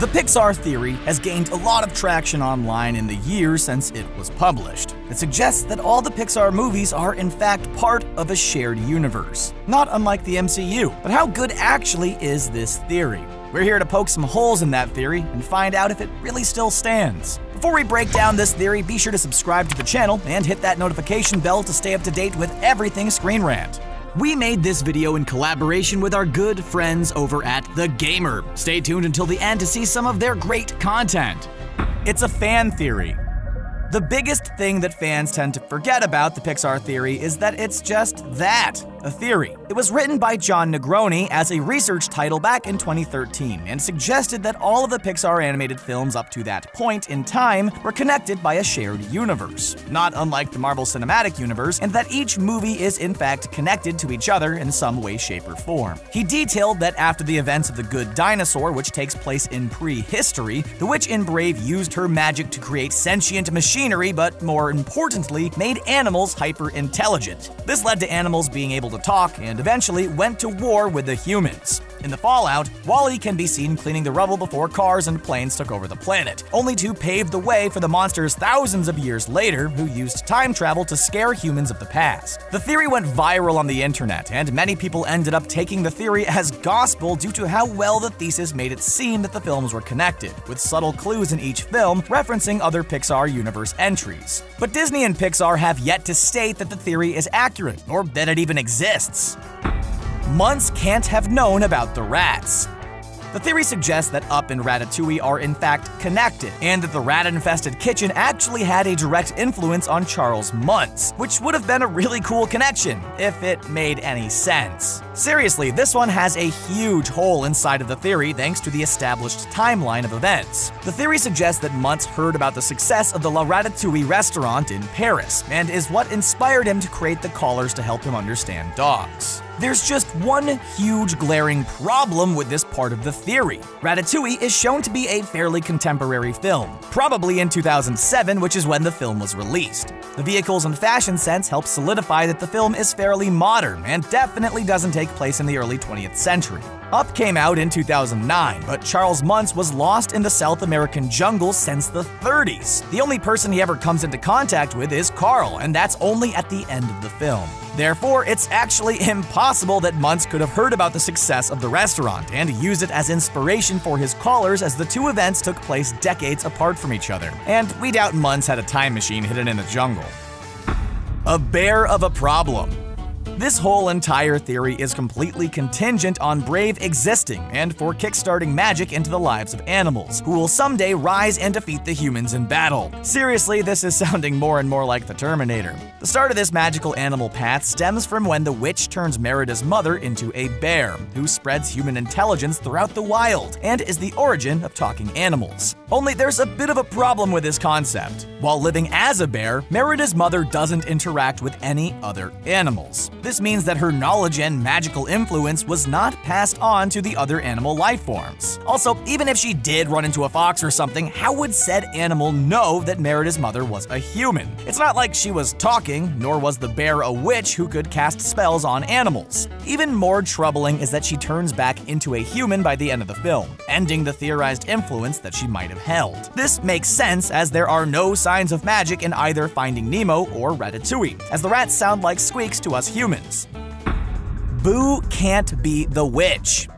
The Pixar Theory has gained a lot of traction online in the years since it was published. It suggests that all the Pixar movies are in fact part of a shared universe, not unlike the MCU. But how good actually is this theory? We're here to poke some holes in that theory and find out if it really still stands. Before we break down this theory, be sure to subscribe to the channel and hit that notification bell to stay up to date with everything ScreenRant. We made this video in collaboration with our good friends over at The Gamer. Stay tuned until the end to see some of their great content. It's a fan theory. The biggest thing that fans tend to forget about the Pixar theory is that it's just that, a theory. It was written by John Negroni as a research title back in 2013 and suggested that all of the Pixar animated films up to that point in time were connected by a shared universe, not unlike the Marvel Cinematic Universe, and that each movie is in fact connected to each other in some way, shape, or form. He detailed that after the events of The Good Dinosaur, which takes place in prehistory, the witch in Brave used her magic to create sentient machinery, but more importantly, made animals hyper-intelligent. This led to animals being able to talk and eventually went to war with the humans. In the fallout, Wall-E can be seen cleaning the rubble before cars and planes took over the planet, only to pave the way for the monsters thousands of years later who used time travel to scare humans of the past. The theory went viral on the internet, and many people ended up taking the theory as gospel due to how well the thesis made it seem that the films were connected, with subtle clues in each film referencing other Pixar universe entries. But Disney and Pixar have yet to state that the theory is accurate, or that it even exists. Muntz can't have known about the rats. The theory suggests that Up and Ratatouille are in fact connected, and that the rat-infested kitchen actually had a direct influence on Charles Muntz, which would have been a really cool connection, if it made any sense. Seriously, this one has a huge hole inside of the theory thanks to the established timeline of events. The theory suggests that Muntz heard about the success of the La Ratatouille restaurant in Paris, and is what inspired him to create the collars to help him understand dogs. There's just one huge glaring problem with this part of the theory. Ratatouille is shown to be a fairly contemporary film, probably in 2007, which is when the film was released. The vehicles and fashion sense help solidify that the film is fairly modern and definitely doesn't take place in the early 20th century. Up came out in 2009, but Charles Muntz was lost in the South American jungle since the 30s. The only person he ever comes into contact with is Carl, and that's only at the end of the film. Therefore, it's actually impossible that Muntz could have heard about the success of the restaurant and used it as inspiration for his collars, as the two events took place decades apart from each other. And we doubt Muntz had a time machine hidden in the jungle. A bear of a problem. This whole entire theory is completely contingent on Brave existing and for kickstarting magic into the lives of animals, who will someday rise and defeat the humans in battle. Seriously, this is sounding more and more like the Terminator. The start of this magical animal path stems from when the witch turns Merida's mother into a bear, who spreads human intelligence throughout the wild, and is the origin of talking animals. Only there's a bit of a problem with this concept. While living as a bear, Merida's mother doesn't interact with any other animals. This means that her knowledge and magical influence was not passed on to the other animal life forms. Also, even if she did run into a fox or something, how would said animal know that Merida's mother was a human? It's not like she was talking, nor was the bear a witch who could cast spells on animals. Even more troubling is that she turns back into a human by the end of the film, ending the theorized influence that she might have held. This makes sense, as there are no signs of magic in either Finding Nemo or Ratatouille, as the rats sound like squeaks to us humans. Boo can't be the witch.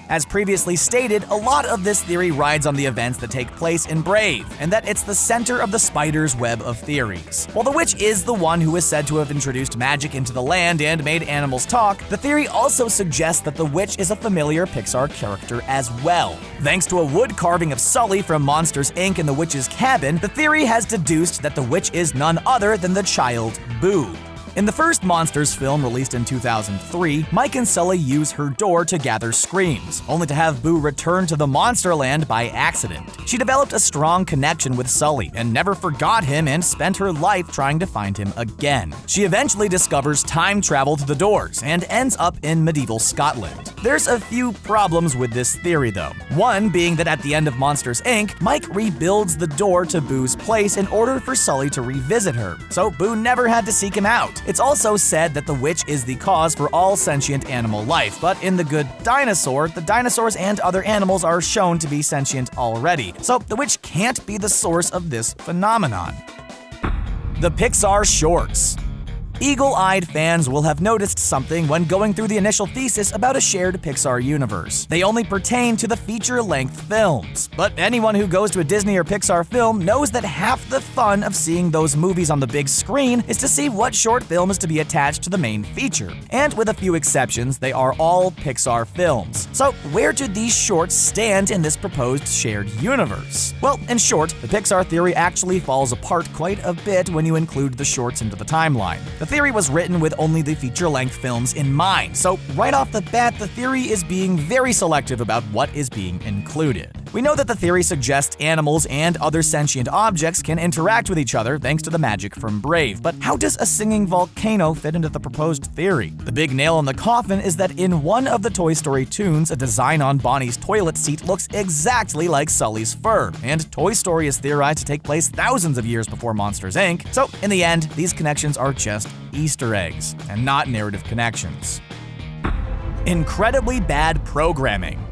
As previously stated, a lot of this theory rides on the events that take place in Brave, and that it's the center of the spider's web of theories. While the witch is the one who is said to have introduced magic into the land and made animals talk, the theory also suggests that the witch is a familiar Pixar character as well. Thanks to a wood carving of Sully from Monsters, Inc. in the witch's cabin, the theory has deduced that the witch is none other than the child Boo. In the first Monsters film released in 2003, Mike and Sully use her door to gather screams, only to have Boo return to the Monsterland by accident. She developed a strong connection with Sully and never forgot him and spent her life trying to find him again. She eventually discovers time travel to the doors and ends up in medieval Scotland. There's a few problems with this theory though. One being that at the end of Monsters, Inc., Mike rebuilds the door to Boo's place in order for Sully to revisit her, so Boo never had to seek him out. It's also said that the witch is the cause for all sentient animal life, but in The Good Dinosaur, the dinosaurs and other animals are shown to be sentient already, so the witch can't be the source of this phenomenon. The Pixar shorts. Eagle-eyed fans will have noticed something when going through the initial thesis about a shared Pixar universe. They only pertain to the feature-length films. But anyone who goes to a Disney or Pixar film knows that half the fun of seeing those movies on the big screen is to see what short film is to be attached to the main feature. And with a few exceptions, they are all Pixar films. So where do these shorts stand in this proposed shared universe? Well, in short, the Pixar theory actually falls apart quite a bit when you include the shorts into the timeline. The theory was written with only the feature-length films in mind, so right off the bat, the theory is being very selective about what is being included. We know that the theory suggests animals and other sentient objects can interact with each other thanks to the magic from Brave, but how does a singing volcano fit into the proposed theory? The big nail in the coffin is that in one of the Toy Story tunes, a design on Bonnie's toilet seat looks exactly like Sully's fur, and Toy Story is theorized to take place thousands of years before Monsters, Inc., so in the end, these connections are just Easter eggs and not narrative connections. Incredibly bad programming.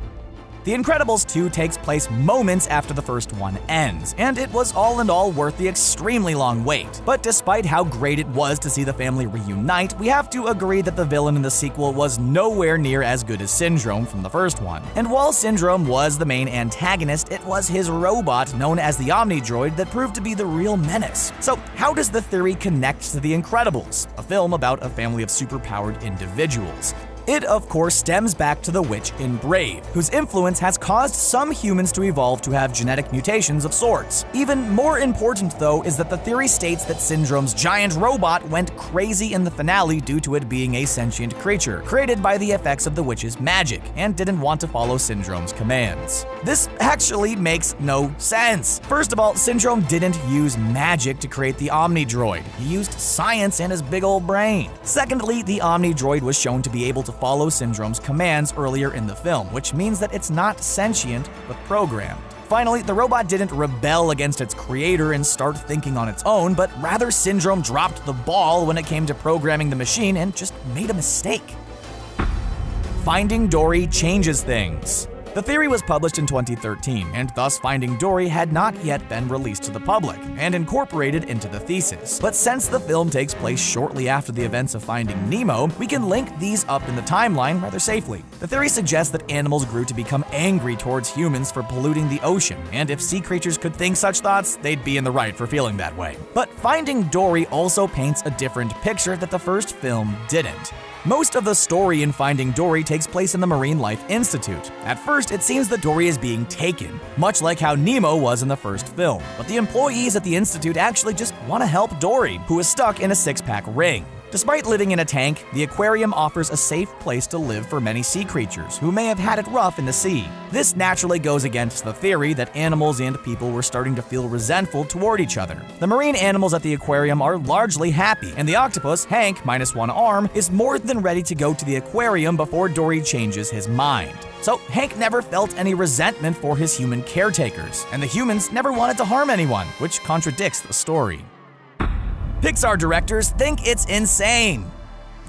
The Incredibles 2 takes place moments after the first one ends, and it was all in all worth the extremely long wait. But despite how great it was to see the family reunite, we have to agree that the villain in the sequel was nowhere near as good as Syndrome from the first one. And while Syndrome was the main antagonist, it was his robot, known as the Omnidroid, that proved to be the real menace. So how does the theory connect to The Incredibles, a film about a family of superpowered individuals? It, of course, stems back to the witch in Brave, whose influence has caused some humans to evolve to have genetic mutations of sorts. Even more important, though, is that the theory states that Syndrome's giant robot went crazy in the finale due to it being a sentient creature, created by the effects of the witch's magic, and didn't want to follow Syndrome's commands. This actually makes no sense. First of all, Syndrome didn't use magic to create the Omnidroid. He used science and his big old brain. Secondly, the Omnidroid was shown to be able to follow Syndrome's commands earlier in the film, which means that it's not sentient, but programmed. Finally, the robot didn't rebel against its creator and start thinking on its own, but rather Syndrome dropped the ball when it came to programming the machine and just made a mistake. Finding Dory changes things. The theory was published in 2013, and thus Finding Dory had not yet been released to the public and incorporated into the thesis. But since the film takes place shortly after the events of Finding Nemo, we can link these up in the timeline rather safely. The theory suggests that animals grew to become angry towards humans for polluting the ocean, and if sea creatures could think such thoughts, they'd be in the right for feeling that way. But Finding Dory also paints a different picture that the first film didn't. Most of the story in Finding Dory takes place in the Marine Life Institute. At first, it seems that Dory is being taken, much like how Nemo was in the first film. But the employees at the Institute actually just want to help Dory, who is stuck in a six-pack ring. Despite living in a tank, the aquarium offers a safe place to live for many sea creatures who may have had it rough in the sea. This naturally goes against the theory that animals and people were starting to feel resentful toward each other. The marine animals at the aquarium are largely happy, and the octopus, Hank, minus one arm, is more than ready to go to the aquarium before Dory changes his mind. So Hank never felt any resentment for his human caretakers, and the humans never wanted to harm anyone, which contradicts the story. Pixar directors think it's insane.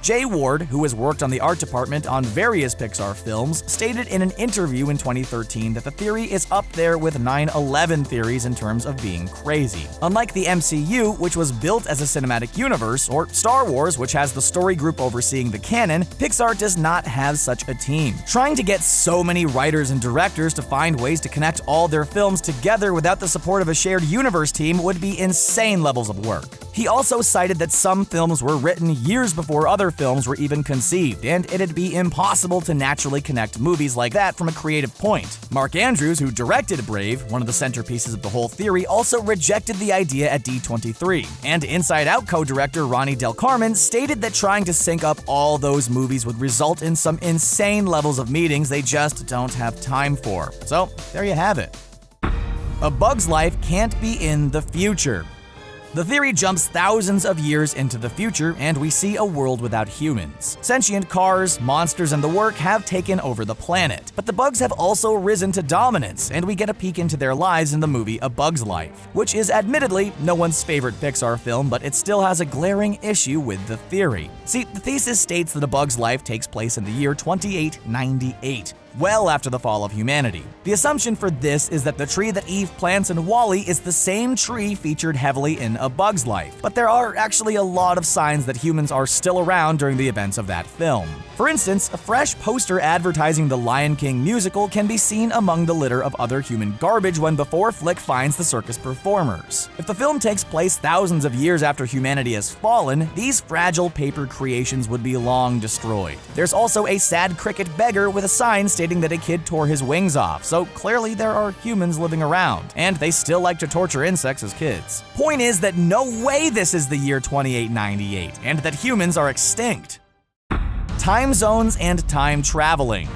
Jay Ward, who has worked on the art department on various Pixar films, stated in an interview in 2013 that the theory is up there with 9/11 theories in terms of being crazy. Unlike the MCU, which was built as a cinematic universe, or Star Wars, which has the story group overseeing the canon, Pixar does not have such a team. Trying to get so many writers and directors to find ways to connect all their films together without the support of a shared universe team would be insane levels of work. He also cited that some films were written years before other films were even conceived, and it'd be impossible to naturally connect movies like that from a creative point. Mark Andrews, who directed Brave, one of the centerpieces of the whole theory, also rejected the idea at D23. And Inside Out co-director Ronnie Del Carmen stated that trying to sync up all those movies would result in some insane levels of meetings they just don't have time for. So, there you have it. A Bug's Life can't be in the future. The theory jumps thousands of years into the future, and we see a world without humans. Sentient cars, monsters, and the work have taken over the planet. But the bugs have also risen to dominance, and we get a peek into their lives in the movie A Bug's Life, which is admittedly no one's favorite Pixar film, but it still has a glaring issue with the theory. See, the thesis states that A Bug's Life takes place in the year 2898. Well after the fall of humanity. The assumption for this is that the tree that Eve plants in WALL-E is the same tree featured heavily in A Bug's Life, but there are actually a lot of signs that humans are still around during the events of that film. For instance, a fresh poster advertising the Lion King musical can be seen among the litter of other human garbage when Before Flick finds the circus performers. If the film takes place thousands of years after humanity has fallen, these fragile paper creations would be long destroyed. There's also a sad cricket beggar with a sign stating that a kid tore his wings off, so clearly there are humans living around, and they still like to torture insects as kids. Point is that no way this is the year 2898, and that humans are extinct. Time zones and time traveling.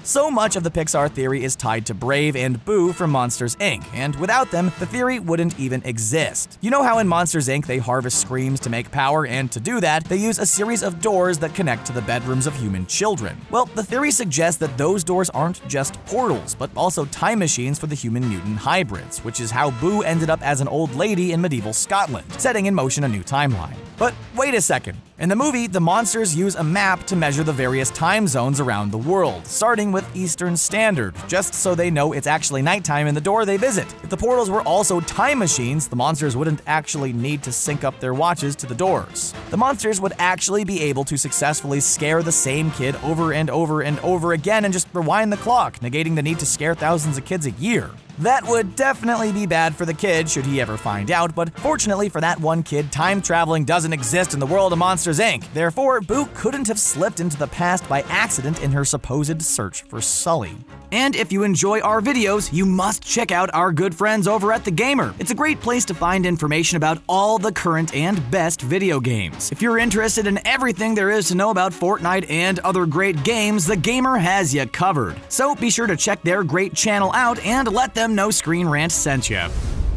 So much of the Pixar theory is tied to Brave and Boo from Monsters, Inc., and without them, the theory wouldn't even exist. You know how in Monsters, Inc. they harvest screams to make power, and to do that, they use a series of doors that connect to the bedrooms of human children. Well, the theory suggests that those doors aren't just portals, but also time machines for the human-mutant hybrids, which is how Boo ended up as an old lady in medieval Scotland, setting in motion a new timeline. But wait a second. In the movie, the monsters use a map to measure the various time zones around the world, starting with Eastern Standard, just so they know it's actually nighttime in the door they visit. If the portals were also time machines, the monsters wouldn't actually need to sync up their watches to the doors. The monsters would actually be able to successfully scare the same kid over and over and over again and just rewind the clock, negating the need to scare thousands of kids a year. That would definitely be bad for the kid should he ever find out, but fortunately for that one kid, time traveling doesn't exist in the world of Monsters, Inc. Therefore, Boo couldn't have slipped into the past by accident in her supposed search for Sully. And if you enjoy our videos, you must check out our good friends over at The Gamer. It's a great place to find information about all the current and best video games. If you're interested in everything there is to know about Fortnite and other great games, The Gamer has you covered. So be sure to check their great channel out and let them know ScreenRant sent you.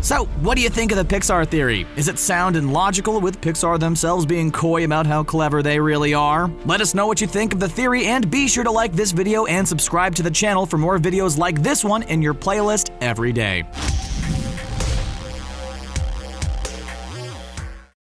So, what do you think of the Pixar theory? Is it sound and logical, with Pixar themselves being coy about how clever they really are? Let us know what you think of the theory, and be sure to like this video and subscribe to the channel for more videos like this one in your playlist every day.